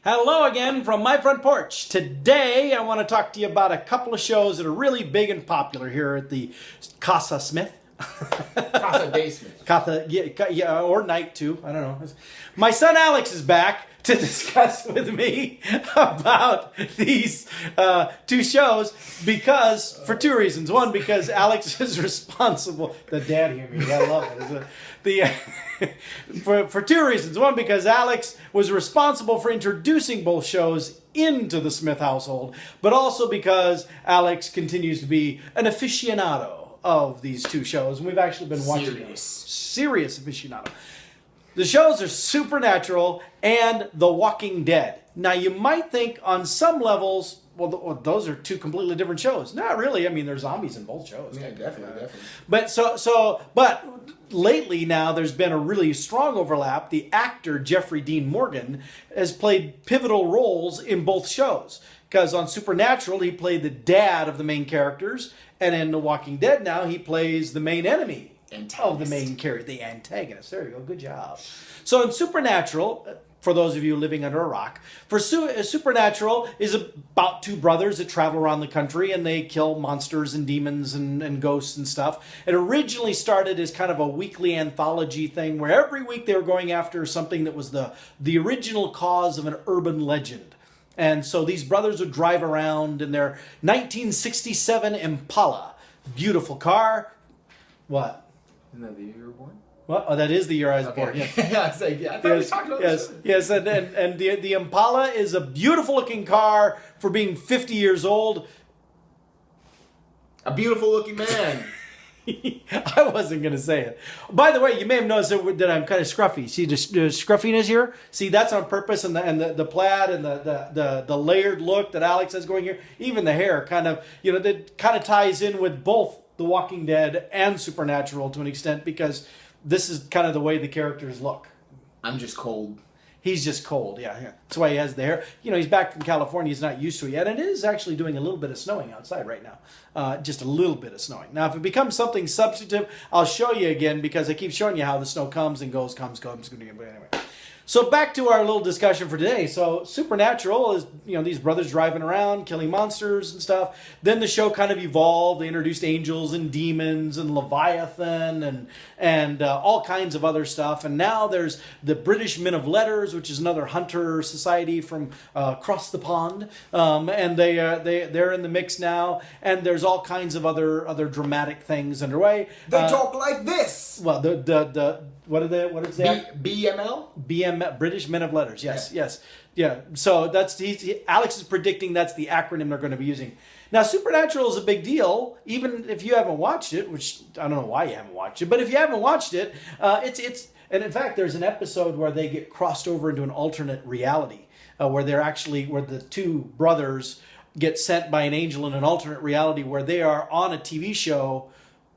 Hello again from my front porch. Today I want to talk to you about a couple of shows that are really big and popular here at the Casa Smith. Casa Day Smith. Yeah, or Night too. I don't know. My son Alex is back to discuss with me about these two shows for two reasons. One, because Alex is responsible. The dad hear me. I love it. For two reasons. One, because Alex was responsible for introducing both shows into the Smith household, but also because Alex continues to be an aficionado of these two shows, and we've actually been watching them. Serious aficionado. The shows are Supernatural and The Walking Dead. Now, you might think on some levels, well, those are two completely different shows. Not really. I mean, there's zombies in both shows. Yeah, definitely. But lately now, there's been a really strong overlap. The actor Jeffrey Dean Morgan has played pivotal roles in both shows. Because on Supernatural, he played the dad of the main characters, and in The Walking Dead now, he plays the main enemy of the main character, the antagonist. There you go. Good job. So in Supernatural, for those of you living under a rock, Supernatural is about two brothers that travel around the country and they kill monsters and demons and ghosts and stuff. It originally started as kind of a weekly anthology thing where every week they were going after something that was the original cause of an urban legend. And so these brothers would drive around in their 1967 Impala. Beautiful car. What? Isn't that the year you were born? What? Oh, that is the year I was born. Yes. I thought we talked about this. Yes, and the Impala is a beautiful looking car for being 50 years old. A beautiful looking man. I wasn't going to say it. By the way, you may have noticed that I'm kind of scruffy. See the scruffiness here? See, that's on purpose, and the plaid and the layered look that Alex has going here. Even the hair kind of, that kind of ties in with both The Walking Dead and Supernatural to an extent because this is kind of the way the characters look. I'm just cold. He's just cold, yeah. That's why he has the hair. He's back from California. He's not used to it yet. And it is actually doing a little bit of snowing outside right now. Just a little bit of snowing. Now, if it becomes something substantive, I'll show you again because I keep showing you how the snow comes and goes, comes. But anyway. So back to our little discussion for today. So Supernatural is, these brothers driving around, killing monsters and stuff. Then the show kind of evolved. They introduced angels and demons and Leviathan and all kinds of other stuff. And now there's the British Men of Letters, which is another hunter society from across the pond. And they're in the mix now. And there's all kinds of other dramatic things underway. They talk like this. Well, what is that? BML? British Men of Letters. Yes. Yeah. So Alex is predicting that's the acronym they're going to be using. Now, Supernatural is a big deal, even if you haven't watched it, which I don't know why you haven't watched it, but if you haven't watched it, and in fact, there's an episode where they get crossed over into an alternate reality, where the two brothers get sent by an angel in an alternate reality where they are on a TV show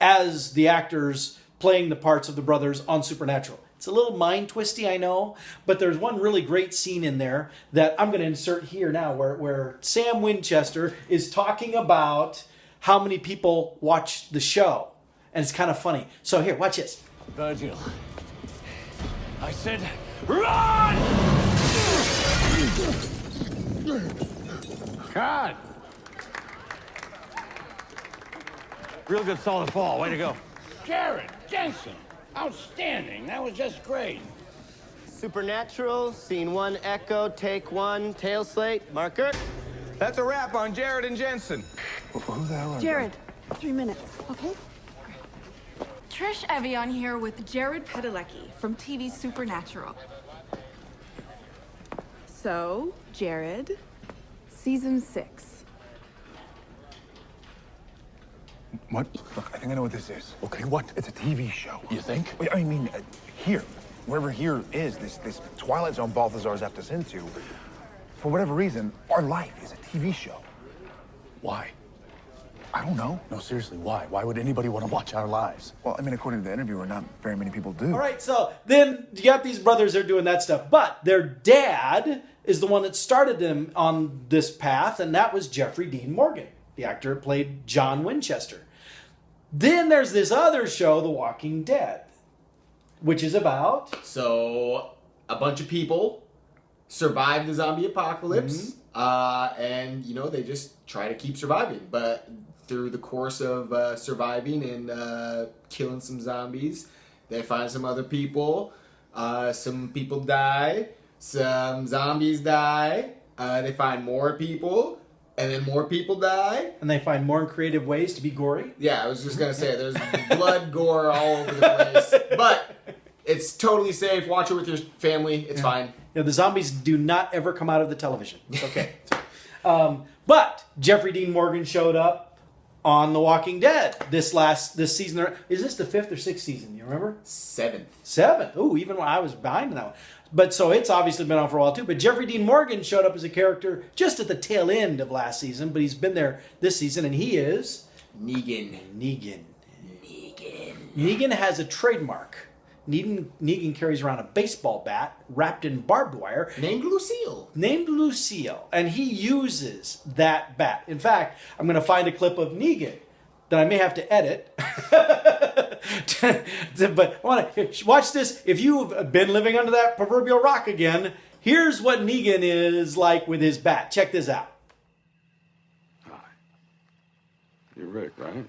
as the actors playing the parts of the brothers on Supernatural. It's a little mind twisty, I know, but there's one really great scene in there that I'm going to insert here now where Sam Winchester is talking about how many people watch the show. And it's kind of funny. So here, watch this. Virgil, I said, run! God! Real good solid fall. Way to go. Jared, Jensen, outstanding. That was just great. Supernatural, scene 1, echo, take 1, tail slate, marker. That's a wrap on Jared and Jensen. Who the hell are Jared, 3 minutes, okay? Trish Evian here with Jared Padalecki from TV Supernatural. So, Jared, season 6. What? Look, I think I know what this is. Okay, what? It's a TV show. You think? I mean, here. Wherever here is, this Twilight Zone Balthazar's have us into, for whatever reason, our life is a TV show. Why? I don't know. No, seriously, why? Why would anybody want to watch our lives? Well, I mean, according to the interviewer, not very many people do. All right, so then you got these brothers that are doing that stuff. But their dad is the one that started them on this path, and that was Jeffrey Dean Morgan, the actor who played John Winchester. Then there's this other show, The Walking Dead, which is about... So, a bunch of people survive the zombie apocalypse, and you know they just try to keep surviving. But through the course of surviving and killing some zombies, they find some other people. Some people die. Some zombies die. They find more people. And then more people die. And they find more creative ways to be gory. Yeah, I was just going to say, there's blood, gore all over the place. But it's totally safe. Watch it with your family. It's fine. You know, the zombies do not ever come out of the television. It's okay. But Jeffrey Dean Morgan showed up on The Walking Dead this season. Is this the 5th or 6th season? You remember? 7th. 7th. Ooh, even when I was behind in that one. But so it's obviously been on for a while too. But Jeffrey Dean Morgan showed up as a character just at the tail end of last season, but he's been there this season, and he is Negan. Negan has a trademark. Negan carries around a baseball bat wrapped in barbed wire. Named Lucille. And he uses that bat. In fact, I'm going to find a clip of Negan that I may have to edit. But I want to watch this. If you've been living under that proverbial rock again, here's what Negan is like with his bat. Check this out. Hi. You're Rick, right?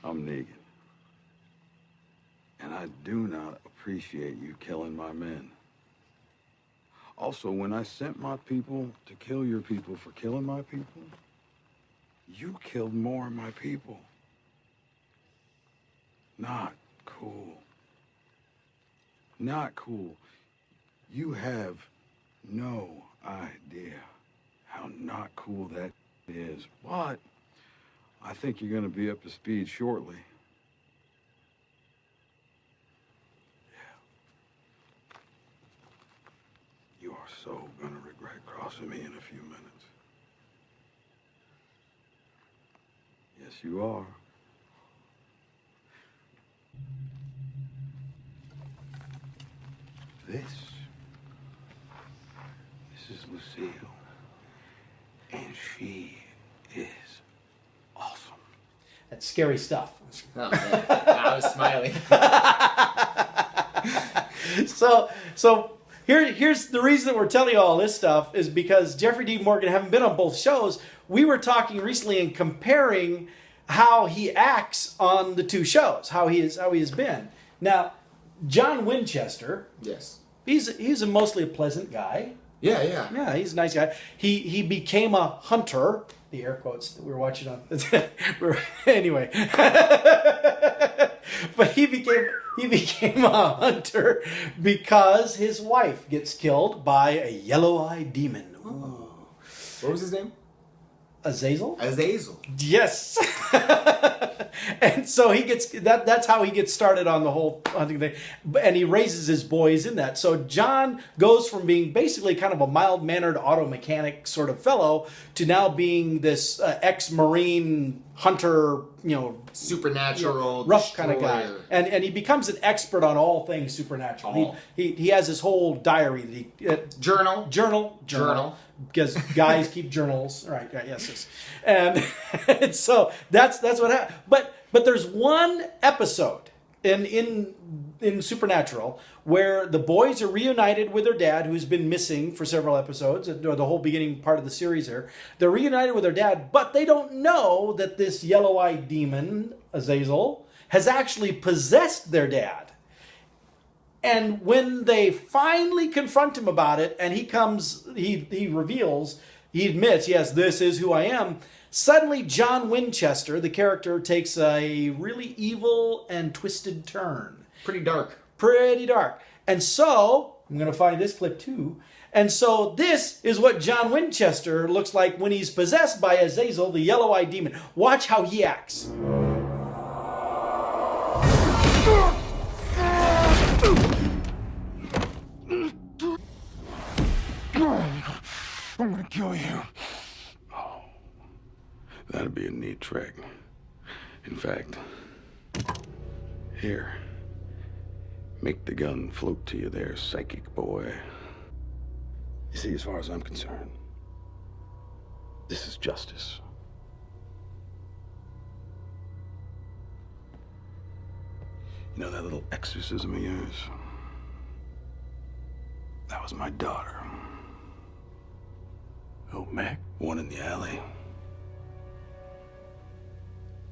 I'm Negan. And I do not appreciate you killing my men. Also, when I sent my people to kill your people for killing my people, you killed more of my people. Not cool. Not cool. You have no idea how not cool that is. But I think you're going to be up to speed shortly. Yeah. You are so going to regret crossing me in a few minutes. Yes, you are. This is Lucille, and she is awesome. That's scary stuff. Oh, man. I was smiling. So here's the reason that we're telling you all this stuff is because Jeffrey Dean Morgan, having been on both shows, we were talking recently and comparing how he acts on the two shows, how he has been. Now, John Winchester, Yes. he's mostly a pleasant guy. Yeah. Yeah, he's a nice guy. He became a hunter. The air quotes that we were watching on. Anyway, but he became a hunter because his wife gets killed by a yellow-eyed demon. Ooh. What was his name? Azazel? Azazel. Yes. And so he gets that's how he gets started on the whole hunting thing, and he raises his boys in that. So John goes from being basically kind of a mild-mannered auto mechanic sort of fellow to now being this ex-Marine hunter, supernatural, rough kind of guy, and he becomes an expert on all things supernatural. He has this whole diary that he journal. Because guys keep journals, right? Yes. And so that's what happened. But there's one episode in Supernatural where the boys are reunited with their dad, who's been missing for several episodes, or the whole beginning part of the series. They're reunited with their dad, but they don't know that this yellow-eyed demon Azazel has actually possessed their dad. And when they finally confront him about it, and he reveals, he admits, yes, this is who I am. Suddenly, John Winchester, the character, takes a really evil and twisted turn. Pretty dark. And so, I'm going to find this clip too. And so this is what John Winchester looks like when he's possessed by Azazel, the yellow-eyed demon. Watch how he acts. I'm gonna kill you. Oh, that'd be a neat trick. In fact, here, make the gun float to you there, psychic boy. You see, as far as I'm concerned, this is justice. You know that little exorcism of yours? That was my daughter. Oh, Mac? One in the alley.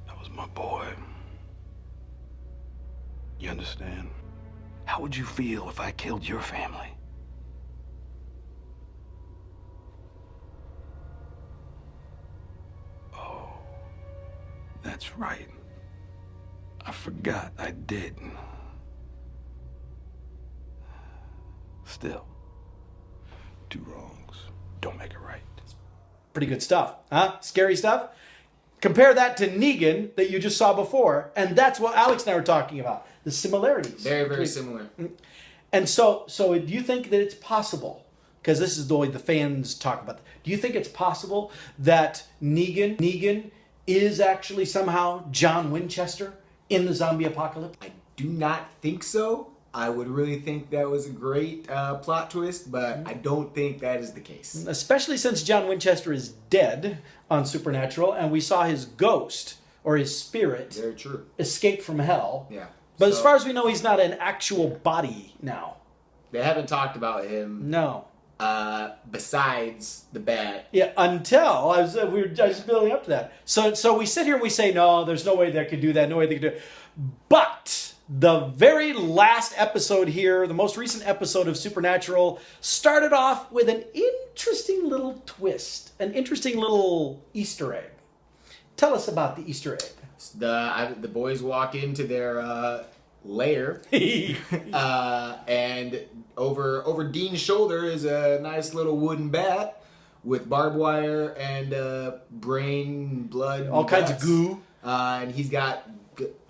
That was my boy. You understand? How would you feel if I killed your family? Oh, that's right. I forgot I did. Still, two wrongs don't make it right. Pretty good stuff, huh? Scary stuff. Compare that to Negan that you just saw before, and that's what Alex and I were talking about. The similarities. Very, very similar. And so do you think that it's possible, because this is the way the fans talk about it, do you think it's possible that Negan is actually somehow John Winchester in the zombie apocalypse? I do not think so. I would really think that was a great plot twist, but I don't think that is the case. Especially since John Winchester is dead on Supernatural, and we saw his ghost, or his spirit, Very true. escape from hell. Yeah. But as far as we know, he's not an actual body now. They haven't talked about him. No. Besides the bat. Yeah, until I was just building up to that. So we sit here and we say, no, there's no way they could do that. No way they could do it. But the very last episode here, the most recent episode of Supernatural, started off with an interesting little twist, an interesting little Easter egg. Tell us about the Easter egg. The boys walk into their lair, and over Dean's shoulder is a nice little wooden bat with barbed wire and brain, blood, all kinds guts. of goo. And he's got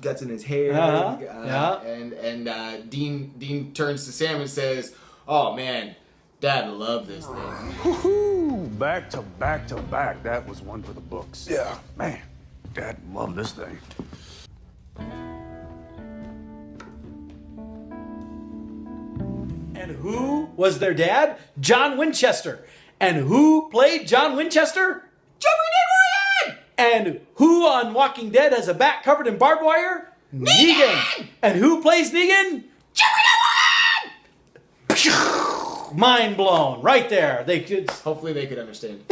guts in his hair. Yeah. And Dean turns to Sam and says, "Oh man, Dad love this thing." Woohoo! Back to back to back. That was one for the books. Yeah. Man, Dad loved this thing. And who was their dad? John Winchester. And who played John Winchester? Jeffrey Dean Morgan! And who on Walking Dead has a bat covered in barbed wire? Negan! And who plays Negan? Jeffrey Dean Morgan! Mind blown. Right there. They could... Hopefully they could understand.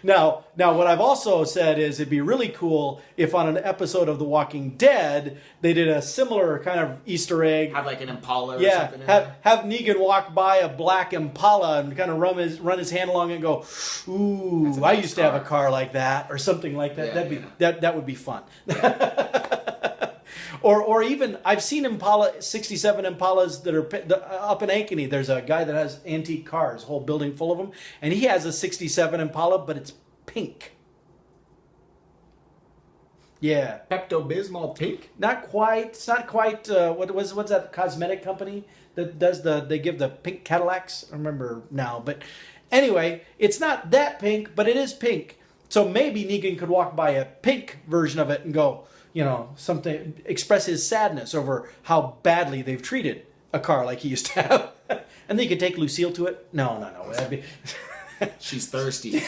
Now, what I've also said is it'd be really cool if on an episode of The Walking Dead they did a similar kind of Easter egg. Have like an Impala or Yeah, something. have Negan walk by a black Impala and kind of run his hand along and go, "Ooh, I used to have a car like that," or something like that. Yeah, That would be fun. Or even I've seen Impala 67 Impalas that are up in Ankeny. There's a guy that has antique cars, a whole building full of them, and he has a 67 Impala, but it's pink. Yeah, Pepto-Bismol pink? not quite. It's not quite. What's that cosmetic company that does they give the pink Cadillacs? I remember now, but anyway, it's not that pink, but it is pink. So maybe Negan could walk by a pink version of it and go, something, express his sadness over how badly they've treated a car like he used to have, and then you could take Lucille to it. No, that'd be. She's thirsty.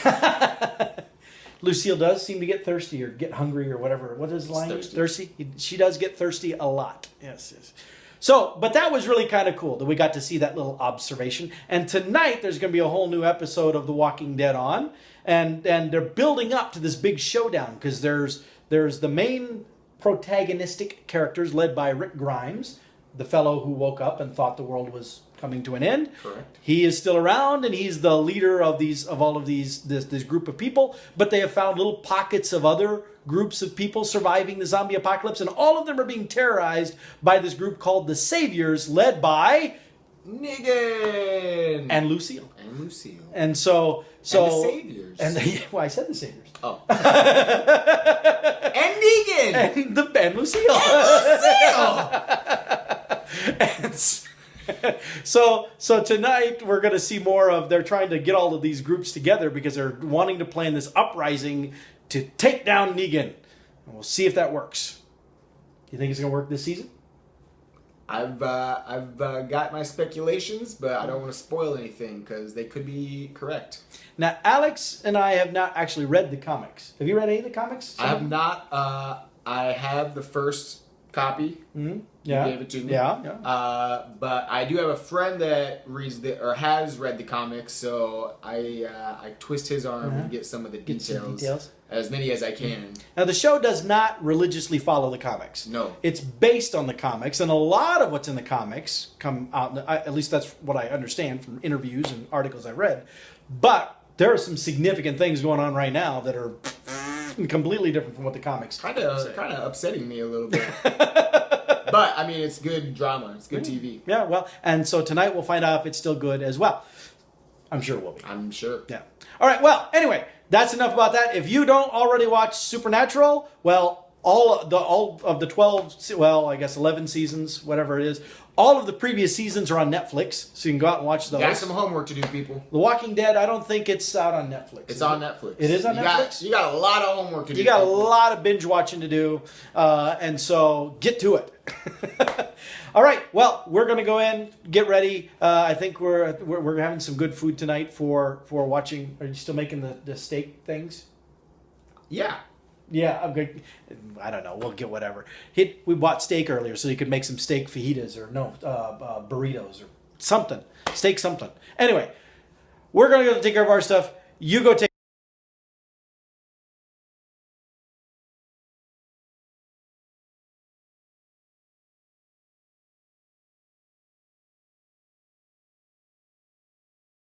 Lucille does seem to get thirsty or get hungry or whatever. What is the line? Thirsty. She does get thirsty a lot. Yes. So, but that was really kind of cool that we got to see that little observation. And tonight there's going to be a whole new episode of The Walking Dead on, and they're building up to this big showdown because there's the main protagonistic characters led by Rick Grimes, the fellow who woke up and thought the world was coming to an end. Correct. He is still around, and he's the leader of all of this group of people. But they have found little pockets of other groups of people surviving the zombie apocalypse, and all of them are being terrorized by this group called the Saviors, led by Negan and Lucille. And so and the Saviors. Well, I said the Saviors. Oh. And Negan and Lucille. So tonight we're going to see more of, they're trying to get all of these groups together because they're wanting to plan this uprising to take down Negan. And we'll see if that works. You think it's going to work this season? I've got my speculations, but I don't want to spoil anything because they could be correct. Now, Alex and I have not actually read the comics. Have you read any of the comics? I have not. I have the first copy. Yeah. You gave it to me. Yeah. But I do have a friend that reads has read the comics, so I twist his arm and get some of the details. As many as I can. Now, the show does not religiously follow the comics. No. It's based on the comics, and a lot of what's in the comics come out, at least that's what I understand from interviews and articles I read. But there are some significant things going on right now that are completely different from what the comics kind of upsetting me a little bit. But, I mean, it's good drama. It's good TV. Yeah, well, and so tonight we'll find out if it's still good as well. I'm sure it will be. I'm sure. Yeah. All right, well, anyway, that's enough about that. If you don't already watch Supernatural, well, all of the 12, well, I guess 11 seasons, whatever it is, all of the previous seasons are on Netflix, so you can go out and watch those. Got some homework to do, people. The Walking Dead, I don't think it's out on Netflix. It's on Netflix. It is on Netflix? You got a lot of homework to do. You got a lot of binge watching to do, and so get to it. All right, well, we're going to go in, get ready. I think we're having some good food tonight for watching. Are you still making the steak things? Yeah. Yeah, I'm good. I don't know. We'll get whatever. We bought steak earlier, so you could make some steak fajitas or burritos or something. Steak something. Anyway, we're going to go take care of our stuff. You go take